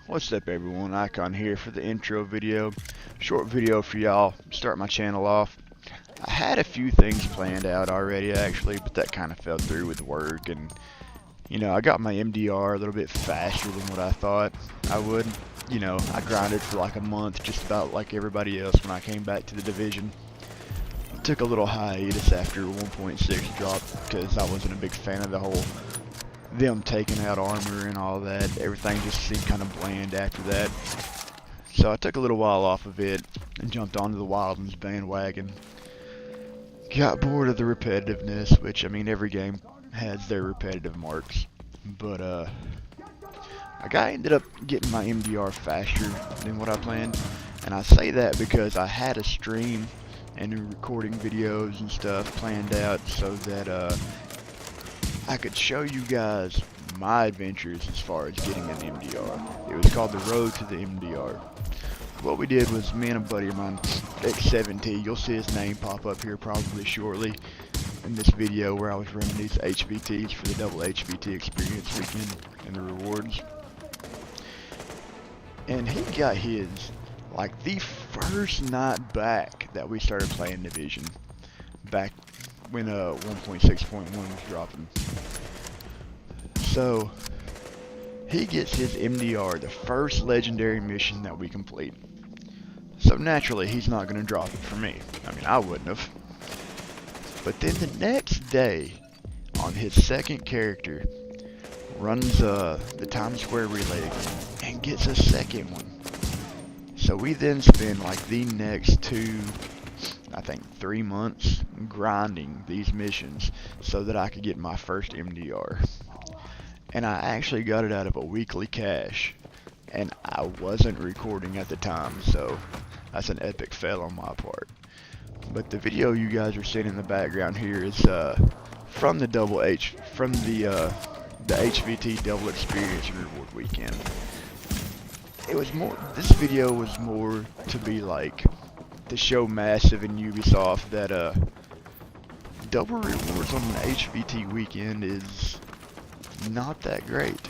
What's up everyone, iCon here for the intro video. Short video for y'all, start my channel off. I had a few things planned out already actually, but that kind of fell through with work and I got my MDR a little bit faster than what I thought I would. I grinded for like a month just about like everybody else when I came back to the division. Took a little hiatus after 1.6 dropped because I wasn't a big fan of the whole them taking out armor and all that. Everything just seemed kind of bland after that. So I took a little while off of it and jumped onto the Wildlands bandwagon. Got bored of the repetitiveness, which I mean every game has their repetitive marks. But I ended up getting my MDR faster than what I planned. And I say that because I had a stream and recording videos and stuff planned out so that I could show you guys my adventures as far as getting an MDR. It was called the Road to the MDR. What we did was me and a buddy of mine, X7T, you'll see his name pop up here probably shortly in this video where I was running these HVTs for the double HVT experience weekend and the rewards. And he got his like the first night back that we started playing Division, back when 1.6.1 was dropping. So he gets his MDR the first legendary mission that we complete. So naturally he's not going to drop it for me. I mean, I wouldn't have. But then the next day on his second character runs the Times Square relay and gets a second one. So we then spend like the next I think 3 months grinding these missions so that I could get my first MDR. And I actually got it out of a weekly cache, and I wasn't recording at the time, so that's an epic fail on my part. But the video you guys are seeing in the background here is from the HVT double experience reward weekend. This video was more to be like to show Massive and Ubisoft that double rewards on an HVT weekend is not that great.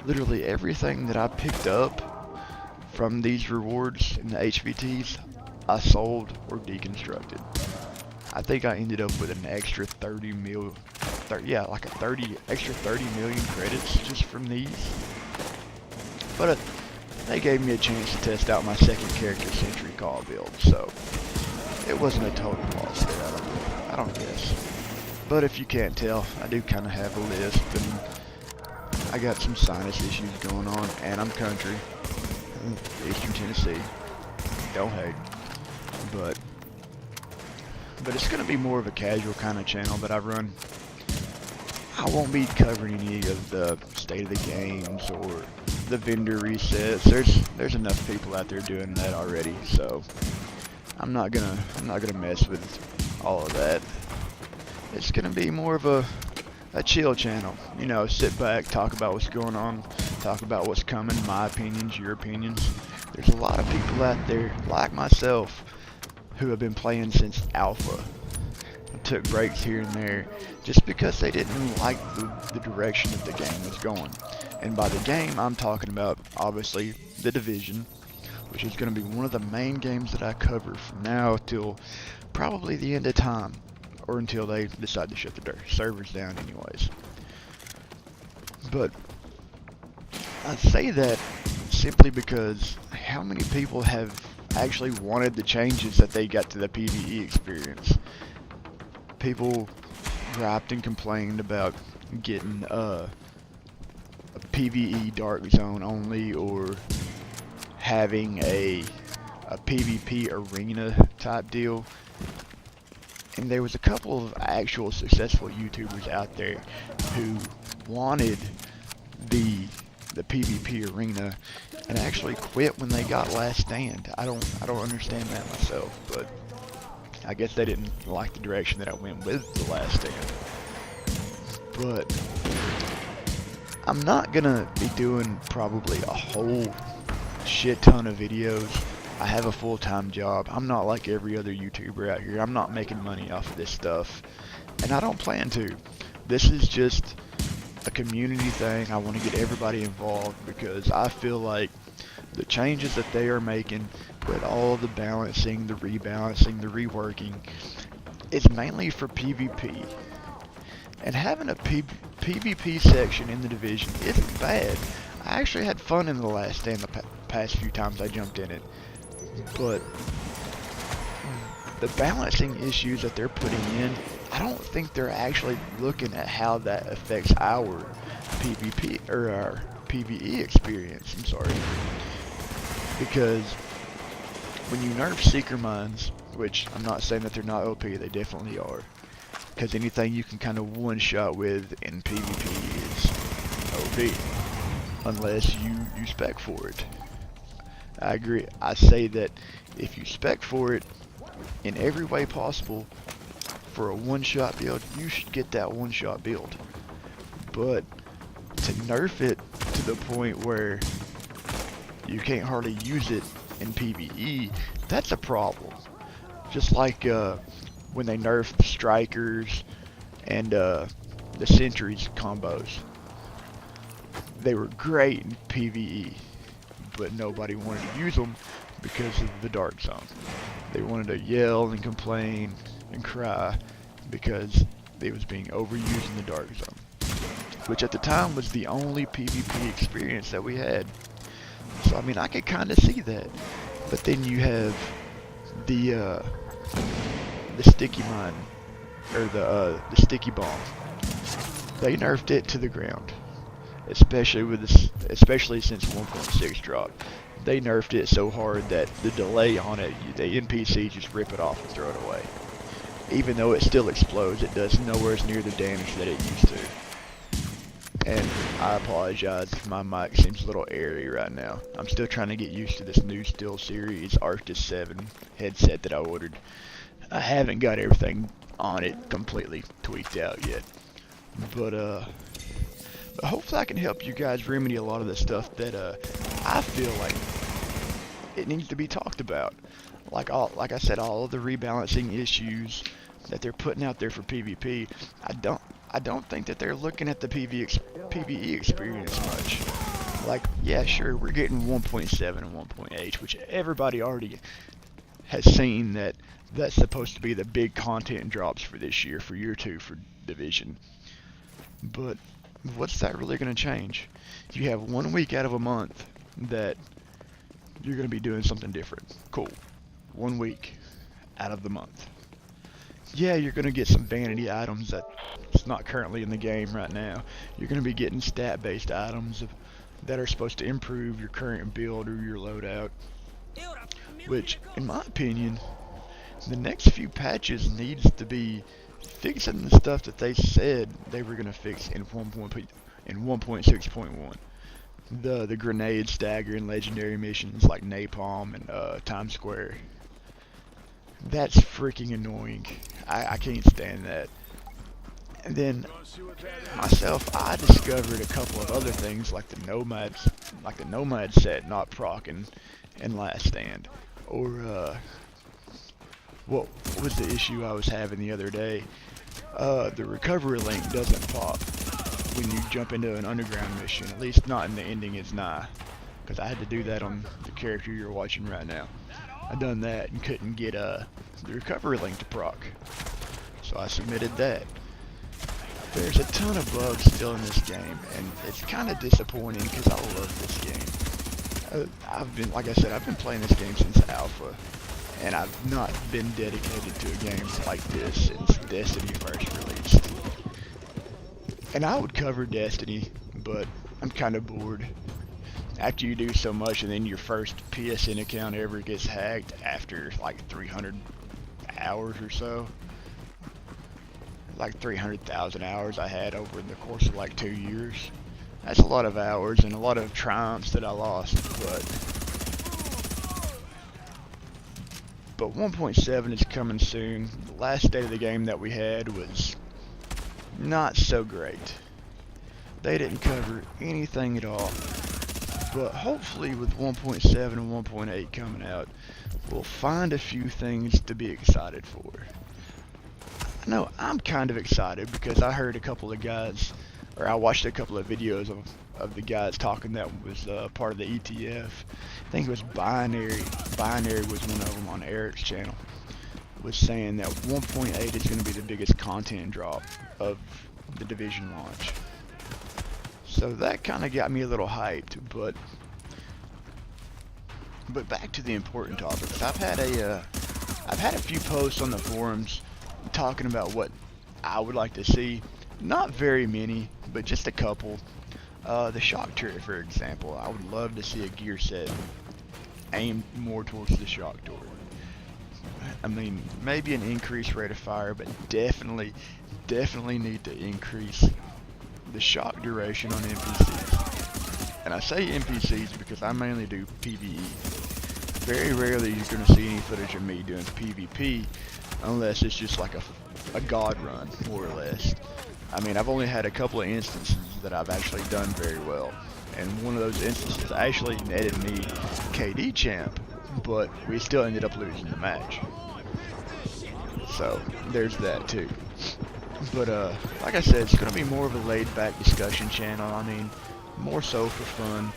Literally everything that I picked up from these rewards in the HVTs, I sold or deconstructed. I think I ended up with an extra extra 30 million credits just from these. But they gave me a chance to test out my second character Century Call build, so it wasn't a total loss there, I don't guess. But if you can't tell, I do kind of have a lisp, and I got some sinus issues going on, and I'm country, Eastern Tennessee, don't hate, but it's going to be more of a casual kind of channel that I run. I won't be covering any of the state of the games or the vendor resets. There's enough people out there doing that already, so I'm not gonna mess with all of that. It's gonna be more of a chill channel. Sit back, talk about what's going on, talk about what's coming, my opinions, your opinions. There's a lot of people out there like myself who have been playing since alpha. I took breaks here and there just because they didn't like the direction that the game was going. And by the game, I'm talking about, obviously, the Division, which is going to be one of the main games that I cover from now till probably the end of time, or until they decide to shut the servers down anyways. But I say that simply because how many people have actually wanted the changes that they got to the PvE experience? People griped and complained about getting a PvE dark zone only, or having a PvP arena type deal. And there was a couple of actual successful YouTubers out there who wanted the PvP arena and actually quit when they got Last Stand. I don't understand that myself, but I guess they didn't like the direction that I went with the Last Stand. But I'm not gonna be doing probably a whole shit ton of videos. I have a full-time job. I'm not like every other YouTuber out here. I'm not making money off of this stuff, and I don't plan to. This is just a community thing. I want to get everybody involved because I feel like the changes that they are making with all the balancing, the rebalancing, the reworking, is mainly for PvP. And having a PvP section in the division isn't bad. I actually had fun in the last stand the past few times I jumped in it. But the balancing issues that they're putting in, I don't think they're actually looking at how that affects our PvP or our PvE experience. I'm sorry. Because when you nerf Seeker Mines, which I'm not saying that they're not OP, they definitely are. Because anything you can kind of one-shot with in PvP is OP. Unless you spec for it. I agree. I say that if you spec for it in every way possible for a one-shot build, you should get that one-shot build. But to nerf it to the point where you can't hardly use it in PvE, that's a problem. Just like when they nerfed the strikers and the sentries combos. They were great in PvE, but nobody wanted to use them because of the dark zone. They wanted to yell and complain and cry because they was being overused in the dark zone, which at the time was the only PvP experience that we had. So I mean, I could kind of see that. But then you have the sticky mine, or the sticky bomb. They nerfed it to the ground, especially since 1.6 dropped. They nerfed it so hard that the delay on it, the NPC just rip it off and throw it away. Even though it still explodes, it does nowhere near the damage that it used to. And I apologize if my mic seems a little airy right now. I'm still trying to get used to this new SteelSeries Arctis 7 headset that I ordered. I haven't got everything on it completely tweaked out yet. But hopefully I can help you guys remedy a lot of the stuff that I feel like it needs to be talked about. Like I said, all of the rebalancing issues that they're putting out there for PvP. I don't think that they're looking at the PvE experience much. Like, yeah, sure, we're getting 1.7 and 1.8, which everybody already has seen that that's supposed to be the big content drops for this year, for year 2 for Division. But what's that really going to change? You have 1 week out of a month that you're going to be doing something different. Cool. 1 week out of the month. Yeah, you're going to get some vanity items that's not currently in the game right now. You're going to be getting stat-based items that are supposed to improve your current build or your loadout. Which, in my opinion, the next few patches needs to be fixing the stuff that they said they were going to fix in 1.6.1. The grenade stagger and legendary missions like Napalm and Times Square. That's freaking annoying. I can't stand that. And then myself, I discovered a couple of other things like the Nomad set not proccing in Last Stand, or what was the issue I was having the other day? The recovery link doesn't pop when you jump into an underground mission, at least not in the ending is nigh, because I had to do that on the character you're watching right now. I done that and couldn't get the recovery link to proc, so I submitted that. There's a ton of bugs still in this game, and it's kind of disappointing because I love this game. Like I said, I've been playing this game since Alpha, and I've not been dedicated to a game like this since Destiny first released. And I would cover Destiny, but I'm kind of bored. After you do so much and then your first PSN account ever gets hacked after like 300 hours or so. Like 300,000 hours I had over the course of like 2 years. That's a lot of hours and a lot of triumphs that I lost, but 1.7 is coming soon. The last state of the game that we had was not so great. They didn't cover anything at all. But hopefully with 1.7 and 1.8 coming out, we'll find a few things to be excited for. I know I'm kind of excited because I heard a couple of guys or I watched a couple of videos of the guys talking that was part of the ETF. I think it was Binary. Binary was one of them on Eric's channel. Was saying that 1.8 is going to be the biggest content drop of the Division launch. So that kind of got me a little hyped, but back to the important topics. I've had a few posts on the forums talking about what I would like to see. Not very many, but just a couple. The shock turret, for example. I would love to see a gear set aimed more towards the shock turret. I mean, maybe an increased rate of fire, but definitely need to increase the shock duration on NPCs. And I say NPCs because I mainly do PvE. Very rarely you're going to see any footage of me doing PvP unless it's just like a god run, more or less. I mean, I've only had a couple of instances that I've actually done very well. And one of those instances actually netted me KD champ, but we still ended up losing the match. So, there's that too. But, like I said, it's going to be more of a laid-back discussion channel. I mean, more so for fun.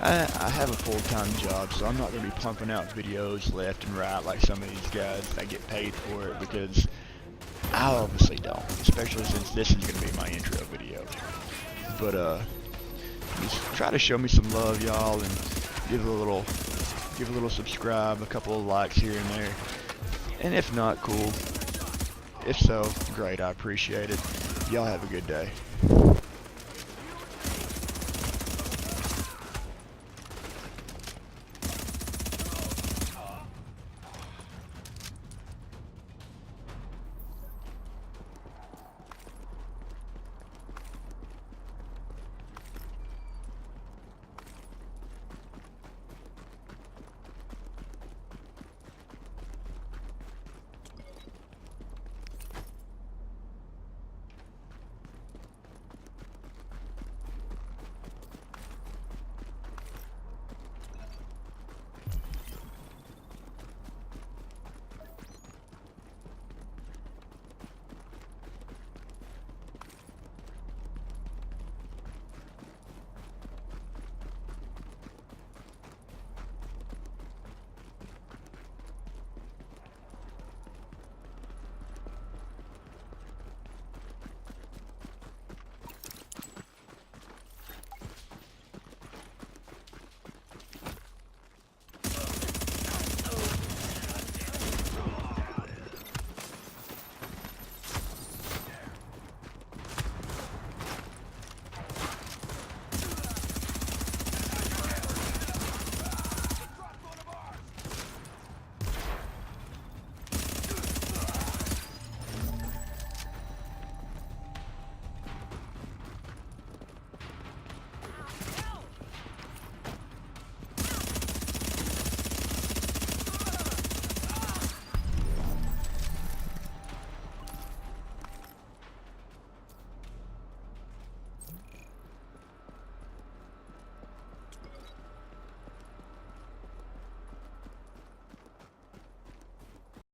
I have a full-time job, so I'm not going to be pumping out videos left and right like some of these guys that get paid for it, because I obviously don't, especially since this is going to be my intro video. But, just try to show me some love, y'all, and give a little subscribe, a couple of likes here and there. And if not, cool. If so, great, I appreciate it. Y'all have a good day.